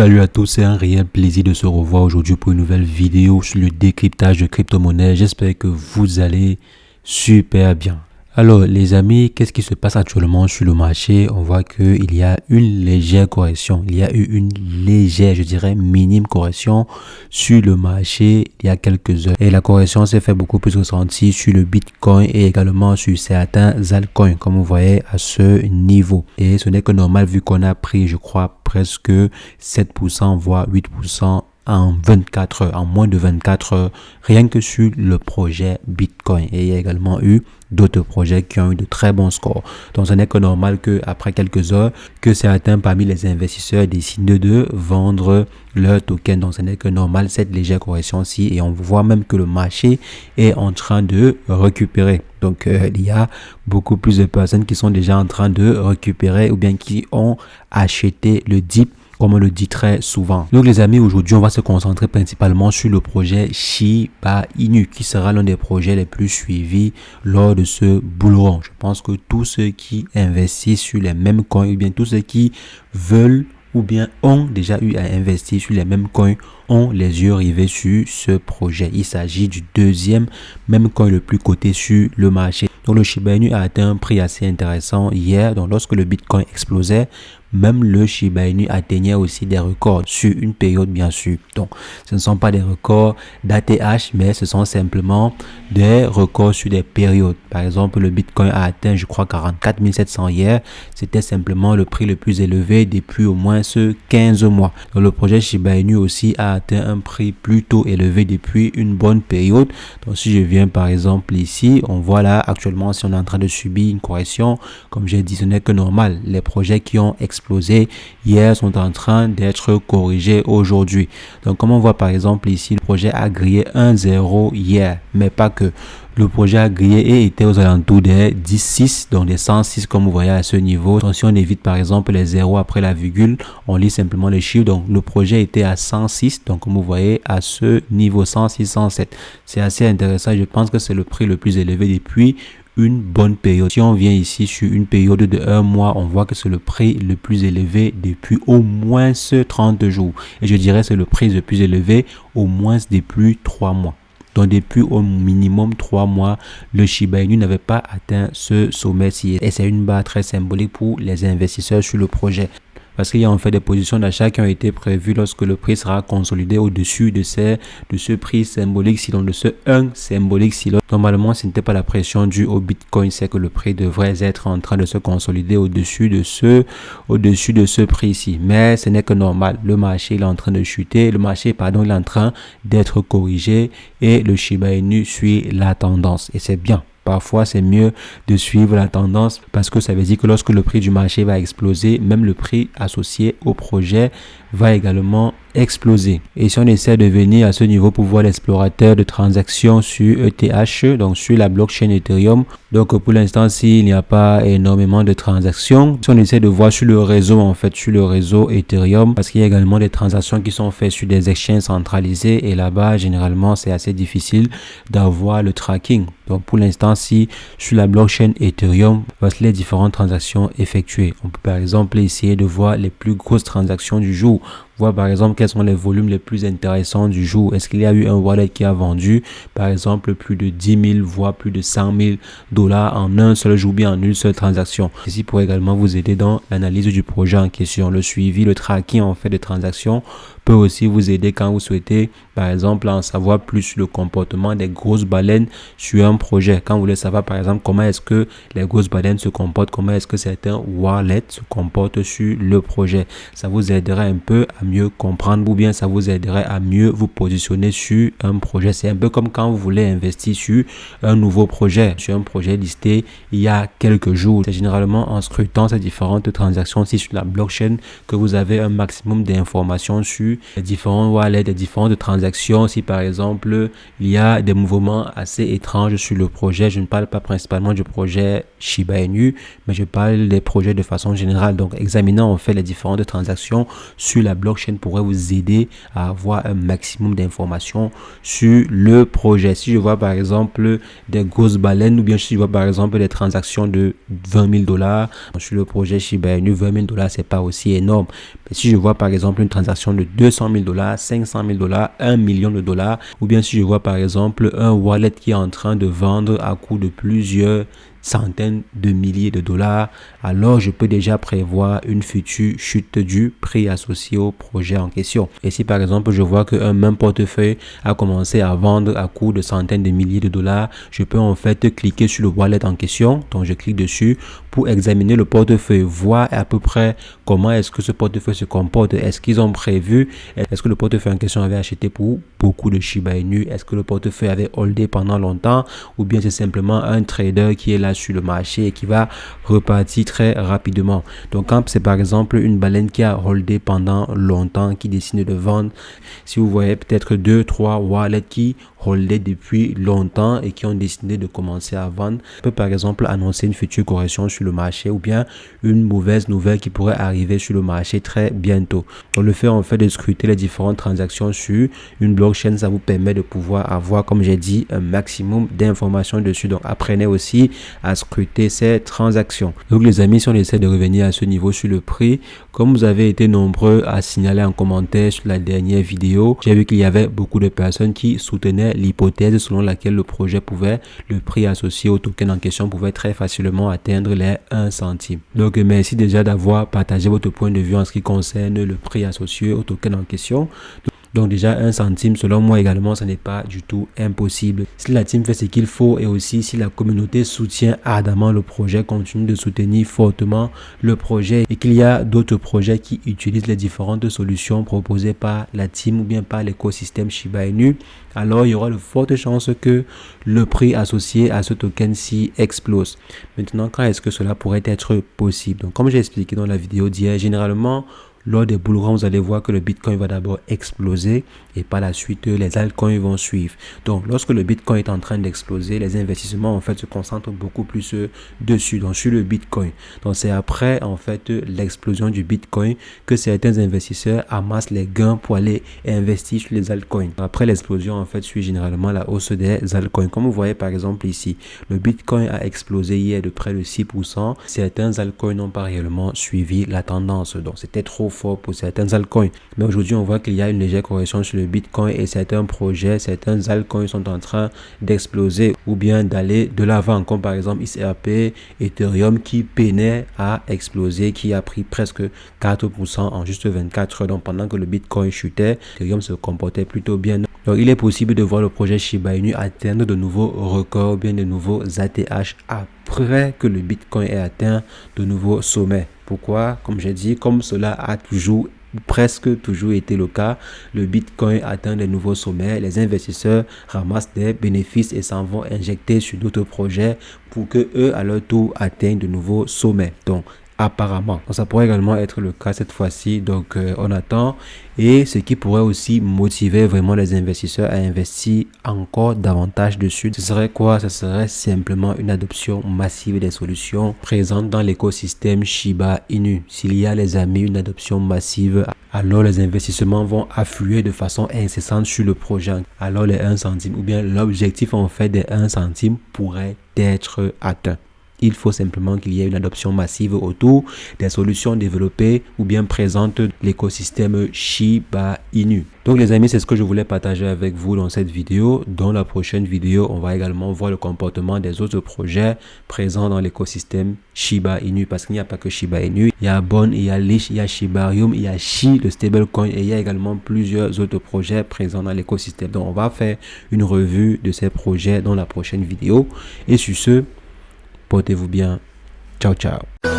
Salut à tous, c'est un réel plaisir de se revoir aujourd'hui pour une nouvelle vidéo sur le décryptage de crypto-monnaies. J'espère que vous allez super bien. Alors les amis, qu'est-ce qui se passe actuellement sur le marché? On voit qu'il y a une légère correction. Il y a eu une légère, je dirais minime correction sur le marché il y a quelques heures. Et la correction s'est fait beaucoup plus ressentie sur le Bitcoin et également sur certains altcoins, comme vous voyez à ce niveau. Et ce n'est que normal vu qu'on a pris, je crois, presque 7%, voire 8% en 24 heures, en moins de 24 heures, rien que sur le projet Bitcoin. Et il y a également eu d'autres projets qui ont eu de très bons scores. Donc, ce n'est que normal qu'après quelques heures, que certains parmi les investisseurs décident de vendre leur token. Donc, ce n'est que normal cette légère correction-ci. Et on voit même que le marché est en train de récupérer. Donc, il y a beaucoup plus de personnes qui sont déjà en train de récupérer ou bien qui ont acheté le dip, comme on le dit très souvent. Donc les amis, aujourd'hui, on va se concentrer principalement sur le projet Shiba Inu, qui sera l'un des projets les plus suivis lors de ce bull run. Je pense que tous ceux qui investissent sur les mêmes coins, ou bien tous ceux qui veulent ou bien ont déjà eu à investir sur les mêmes coins, ont les yeux rivés sur ce projet. Il s'agit du deuxième même coin le plus coté sur le marché. Donc le Shiba Inu a atteint un prix assez intéressant hier. Donc lorsque le Bitcoin explosait, même le Shiba Inu atteignait aussi des records sur une période, bien sûr. Donc, ce ne sont pas des records d'ATH, mais ce sont simplement des records sur des périodes. Par exemple, le Bitcoin a atteint, je crois, 44 700 hier. C'était simplement le prix le plus élevé depuis au moins ce 15 mois. Donc, le projet Shiba Inu aussi a atteint un prix plutôt élevé depuis une bonne période. Donc, si je viens par exemple ici, on voit là actuellement si on est en train de subir une correction. Comme j'ai dit, ce n'est que normal. Les projets qui ont explosé hier sont en train d'être corrigés aujourd'hui. Donc comme on voit par exemple ici, le projet a grillé 1,0 hier, mais pas que. Le projet a grillé et était aux alentours des 10,6, donc des 106 comme vous voyez à ce niveau. Donc si on évite par exemple les zéros après la virgule, on lit simplement les chiffres. Donc le projet était à 106, donc comme vous voyez à ce niveau 106, 107. C'est assez intéressant, je pense que c'est le prix le plus élevé depuis une bonne période. Si on vient ici sur une période de 1 mois, on voit que c'est le prix le plus élevé depuis au moins 30 jours. Et je dirais c'est le prix le plus élevé au moins depuis 3 mois. Donc depuis au minimum 3 mois, le Shiba Inu n'avait pas atteint ce sommet-ci. Et c'est une barre très symbolique pour les investisseurs sur le projet. Parce qu'il y a en fait des positions d'achat qui ont été prévues lorsque le prix sera consolidé au-dessus de ce prix symbolique-ci, donc de ce 1 symbolique-ci. Normalement, ce n'était pas la pression due au Bitcoin, c'est que le prix devrait être en train de se consolider au-dessus de ce prix-ci. Mais ce n'est que normal. Le marché il est en train de chuter. Le marché, il est en train d'être corrigé et le Shiba Inu suit la tendance. Et c'est bien. Parfois, c'est mieux de suivre la tendance parce que ça veut dire que lorsque le prix du marché va exploser, même le prix associé au projet va également exploser. Et si on essaie de venir à ce niveau pour voir l'explorateur de transactions sur ETH, donc sur la blockchain Ethereum, donc pour l'instant, s'il n'y a pas énormément de transactions, si on essaie de voir sur le réseau, en fait, sur le réseau Ethereum, parce qu'il y a également des transactions qui sont faites sur des exchanges centralisés et là-bas, généralement, c'est assez difficile d'avoir le tracking. Donc pour l'instant, si sur la blockchain Ethereum, voici les différentes transactions effectuées. On peut par exemple essayer de voir les plus grosses transactions du jour. Voir par exemple quels sont les volumes les plus intéressants du jour. Est-ce qu'il y a eu un wallet qui a vendu par exemple plus de 10 000 voire plus de 100 000 dollars en un seul jour, bien en une seule transaction. Ceci pourrait également vous aider dans l'analyse du projet en question. Le suivi, le tracking en fait des transactions peut aussi vous aider quand vous souhaitez par exemple en savoir plus sur le comportement des grosses baleines sur un projet. Quand vous voulez savoir par exemple comment est-ce que les grosses baleines se comportent, comment est-ce que certains wallets se comportent sur le projet. Ça vous aidera un peu à mieux comprendre ou bien ça vous aiderait à mieux vous positionner sur un projet. C'est un peu comme quand vous voulez investir sur un nouveau projet, sur un projet listé il y a quelques jours. C'est généralement en scrutant ces différentes transactions sur la blockchain que vous avez un maximum d'informations sur les différents wallets, les différentes transactions. Si par exemple il y a des mouvements assez étranges sur le projet, je ne parle pas principalement du projet Shiba Inu, mais je parle des projets de façon générale. Donc examinant en fait les différentes transactions sur la blockchain blockchain pourrait vous aider à avoir un maximum d'informations sur le projet. Si je vois par exemple des grosses baleines ou bien si je vois par exemple des transactions de 20 000 $ sur le projet Shiba Inu, 20 000 $, c'est pas aussi énorme. Mais si je vois par exemple une transaction de 200 000 $, 500 000 $, 1 million de dollars, ou bien si je vois par exemple un wallet qui est en train de vendre à coût de plusieurs centaines de milliers de dollars, alors je peux déjà prévoir une future chute du prix associé au projet en question. Et si par exemple je vois qu'un même portefeuille a commencé à vendre à coût de centaines de milliers de dollars, je peux en fait cliquer sur le wallet en question, donc je clique dessus pour examiner le portefeuille, voir à peu près comment est-ce que ce portefeuille se comporte, est-ce qu'ils ont prévu, est-ce que le portefeuille en question avait acheté pour beaucoup de Shiba Inu, est-ce que le portefeuille avait holdé pendant longtemps, ou bien c'est simplement un trader qui est là sur le marché et qui va repartir très rapidement. Donc quand c'est par exemple une baleine qui a holdé pendant longtemps, qui décide de vendre, si vous voyez peut-être 2-3 wallets qui holdaient depuis longtemps et qui ont décidé de commencer à vendre, peut par exemple annoncer une future correction sur le marché ou bien une mauvaise nouvelle qui pourrait arriver sur le marché très bientôt. Donc le fait en fait de scruter les différentes transactions sur une blockchain, ça vous permet de pouvoir avoir, comme j'ai dit, un maximum d'informations dessus. Donc apprenez aussi à scruter ces transactions. Donc les amis, si on essaie de revenir à ce niveau sur le prix, comme vous avez été nombreux à signaler en commentaire sur la dernière vidéo, j'ai vu qu'il y avait beaucoup de personnes qui soutenaient l'hypothèse selon laquelle le prix associé au token en question pouvait très facilement atteindre les 1 centime. Donc merci déjà d'avoir partagé votre point de vue en ce qui concerne le prix associé au token en question. Donc déjà 1 centime, selon moi également, ce n'est pas du tout impossible. Si la team fait ce qu'il faut et aussi si la communauté soutient ardemment le projet, continue de soutenir fortement le projet et qu'il y a d'autres projets qui utilisent les différentes solutions proposées par la team ou bien par l'écosystème Shiba Inu, alors il y aura de fortes chances que le prix associé à ce token-ci explose. Maintenant, quand est-ce que cela pourrait être possible? Donc comme j'ai expliqué dans la vidéo d'hier, généralement, lors des bull runs, vous allez voir que le Bitcoin va d'abord exploser et par la suite, les altcoins vont suivre. Donc, lorsque le Bitcoin est en train d'exploser, les investissements en fait se concentrent beaucoup plus dessus, donc sur le Bitcoin. Donc, c'est après en fait l'explosion du Bitcoin que certains investisseurs amassent les gains pour aller investir sur les altcoins. Après l'explosion, en fait, suit généralement la hausse des altcoins. Comme vous voyez par exemple ici, le Bitcoin a explosé hier de près de 6%. Certains altcoins n'ont pas réellement suivi la tendance. Donc, c'était trop fort pour certains altcoins. Mais aujourd'hui, on voit qu'il y a une légère correction sur le Bitcoin et certains projets, certains altcoins sont en train d'exploser ou bien d'aller de l'avant, comme par exemple XRP, Ethereum qui peinait à exploser, qui a pris presque 4% en juste 24 heures. Donc pendant que le Bitcoin chutait, Ethereum se comportait plutôt bien. Donc il est possible de voir le projet Shiba Inu atteindre de nouveaux records ou bien de nouveaux ATH après que le Bitcoin ait atteint de nouveaux sommets. Pourquoi? Comme j'ai dit, comme cela a presque toujours été le cas, le Bitcoin atteint de nouveaux sommets, les investisseurs ramassent des bénéfices et s'en vont injecter sur d'autres projets pour que eux à leur tour atteignent de nouveaux sommets. Donc apparemment, ça pourrait également être le cas cette fois-ci. Donc on attend, et ce qui pourrait aussi motiver vraiment les investisseurs à investir encore davantage dessus, ce serait quoi? Ce serait simplement une adoption massive des solutions présentes dans l'écosystème Shiba Inu. S'il y a, les amis, une adoption massive, alors les investissements vont affluer de façon incessante sur le projet. Alors les 1 centime ou bien l'objectif en fait des 1 centime pourrait être atteint. Il faut simplement qu'il y ait une adoption massive autour des solutions développées ou bien présentes de l'écosystème Shiba Inu. Donc les amis, c'est ce que je voulais partager avec vous dans cette vidéo. Dans la prochaine vidéo, on va également voir le comportement des autres projets présents dans l'écosystème Shiba Inu. Parce qu'il n'y a pas que Shiba Inu, il y a Bon, il y a Leash, il y a Shibarium, il y a Shi, le stablecoin, et il y a également plusieurs autres projets présents dans l'écosystème. Donc on va faire une revue de ces projets dans la prochaine vidéo. Et sur ce, portez-vous bien. Ciao, ciao.